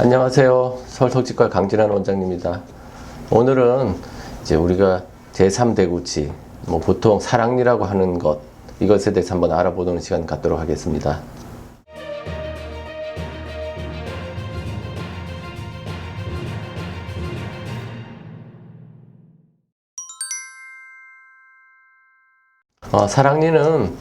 안녕하세요. 서울특집과 강진환 원장님입니다. 오늘은 이제 우리가 제3대구치, 보통 사랑니라고 하는 것, 이것에 대해서 한번 알아보는 시간 갖도록 하겠습니다. 사랑니는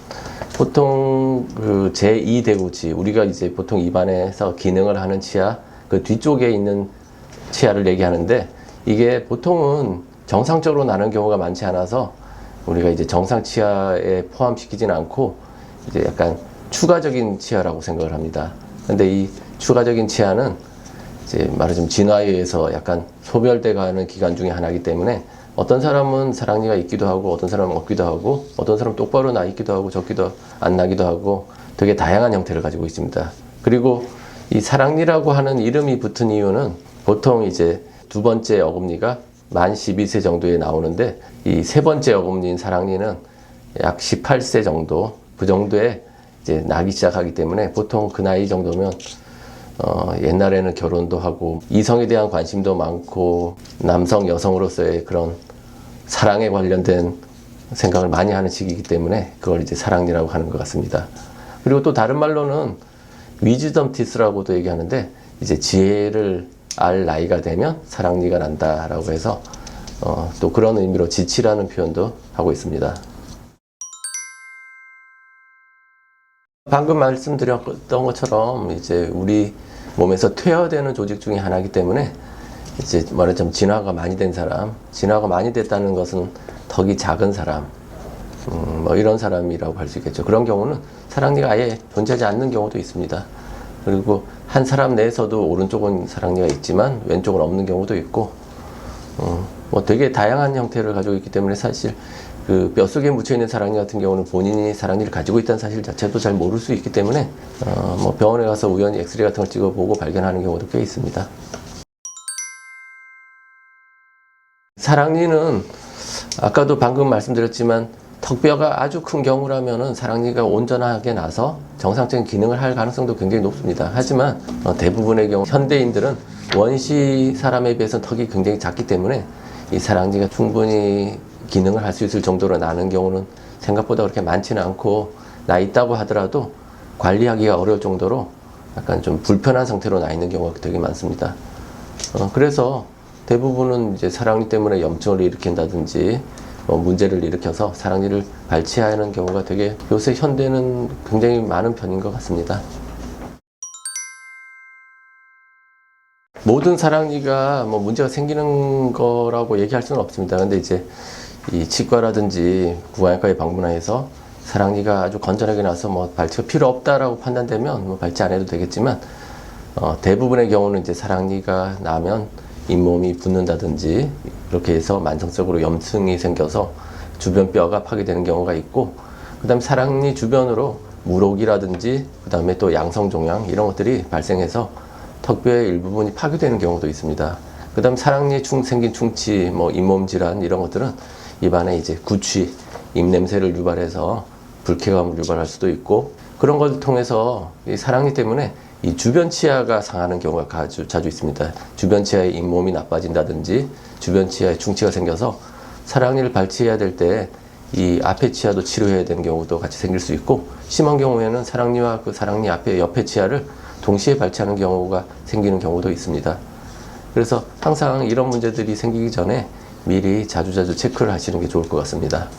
보통 그 제2대구치, 우리가 이제 보통 입안에서 기능을 하는 치아, 그 뒤쪽에 있는 치아를 얘기하는데, 이게 보통은 정상적으로 나는 경우가 많지 않아서 우리가 이제 정상 치아에 포함시키지는 않고 이제 약간 추가적인 치아라고 생각을 합니다. 근데 이 추가적인 치아는 이제 말하자면 진화에 의해서 약간 소멸돼 가는 기간 중에 하나이기 때문에 어떤 사람은 사랑니가 있기도 하고 어떤 사람은 없기도 하고 어떤 사람은 똑바로 나 있기도 하고 적기도 안 나기도 하고 되게 다양한 형태를 가지고 있습니다. 그리고 이 사랑니라고 하는 이름이 붙은 이유는 보통 이제 두 번째 어금니가 만 12세 정도에 나오는데 이 세 번째 어금니인 사랑니는 약 18세 정도, 그 정도에 이제 나기 시작하기 때문에 보통 그 나이 정도면 옛날에는 결혼도 하고 이성에 대한 관심도 많고 남성, 여성으로서의 그런 사랑에 관련된 생각을 많이 하는 시기이기 때문에 그걸 이제 사랑니라고 하는 것 같습니다. 그리고 또 다른 말로는 위즈덤 티스라고도 얘기하는데 이제 지혜를 알 나이가 되면 사랑니가 난다라고 해서 또 그런 의미로 지치라는 표현도 하고 있습니다. 방금 말씀드렸던 것처럼 이제 우리 몸에서 퇴화되는 조직 중에 하나이기 때문에 이제 말하자면 진화가 많이 된 사람, 진화가 많이 됐다는 것은 턱이 작은 사람, 이런 사람이라고 할 수 있겠죠. 그런 경우는 사랑니가 아예 존재하지 않는 경우도 있습니다. 그리고 한 사람 내에서도 오른쪽은 사랑니가 있지만 왼쪽은 없는 경우도 있고, 되게 다양한 형태를 가지고 있기 때문에 사실 그 뼛속에 묻혀있는 사랑니 같은 경우는 본인이 사랑니를 가지고 있다는 사실 자체도 잘 모를 수 있기 때문에 병원에 가서 우연히 엑스레이 같은 걸 찍어보고 발견하는 경우도 꽤 있습니다. 사랑니는 아까도 방금 말씀드렸지만 턱뼈가 아주 큰 경우라면은 사랑니가 온전하게 나서 정상적인 기능을 할 가능성도 굉장히 높습니다. 하지만 대부분의 경우 현대인들은 원시 사람에 비해서 턱이 굉장히 작기 때문에 이 사랑니가 충분히 기능을 할 수 있을 정도로 나는 경우는 생각보다 그렇게 많지는 않고, 나 있다고 하더라도 관리하기가 어려울 정도로 약간 좀 불편한 상태로 나 있는 경우가 되게 많습니다. 그래서 대부분은 이제 사랑니 때문에 염증을 일으킨다든지 문제를 일으켜서 사랑니를 발치하는 경우가 되게 요새 현대는 굉장히 많은 편인 것 같습니다. 모든 사랑니가 문제가 생기는 거라고 얘기할 수는 없습니다. 근데 이제 이 치과라든지 구강외과에 방문해서 사랑니가 아주 건전하게 나서 발치가 필요 없다라고 판단되면 발치 안 해도 되겠지만, 대부분의 경우는 이제 사랑니가 나면 잇몸이 붓는다든지 이렇게 해서 만성적으로 염증이 생겨서 주변 뼈가 파괴되는 경우가 있고, 그 다음에 사랑니 주변으로 물혹이라든지 그 다음에 또 양성종양 이런 것들이 발생해서 턱뼈의 일부분이 파괴되는 경우도 있습니다. 그 다음에 사랑니에 생긴 충치, 잇몸 질환 이런 것들은 입안에 이제 구취, 입냄새를 유발해서 불쾌감을 유발할 수도 있고, 그런 걸 통해서 이 사랑니 때문에 이 주변 치아가 상하는 경우가 자주 있습니다. 주변 치아의 잇몸이 나빠진다든지 주변 치아에 충치가 생겨서 사랑니를 발치해야 될 때 이 앞에 치아도 치료해야 되는 경우도 같이 생길 수 있고, 심한 경우에는 사랑니와 그 사랑니 앞에 옆에 치아를 동시에 발치하는 경우가 생기는 경우도 있습니다. 그래서 항상 이런 문제들이 생기기 전에 미리 자주자주 체크를 하시는 게 좋을 것 같습니다.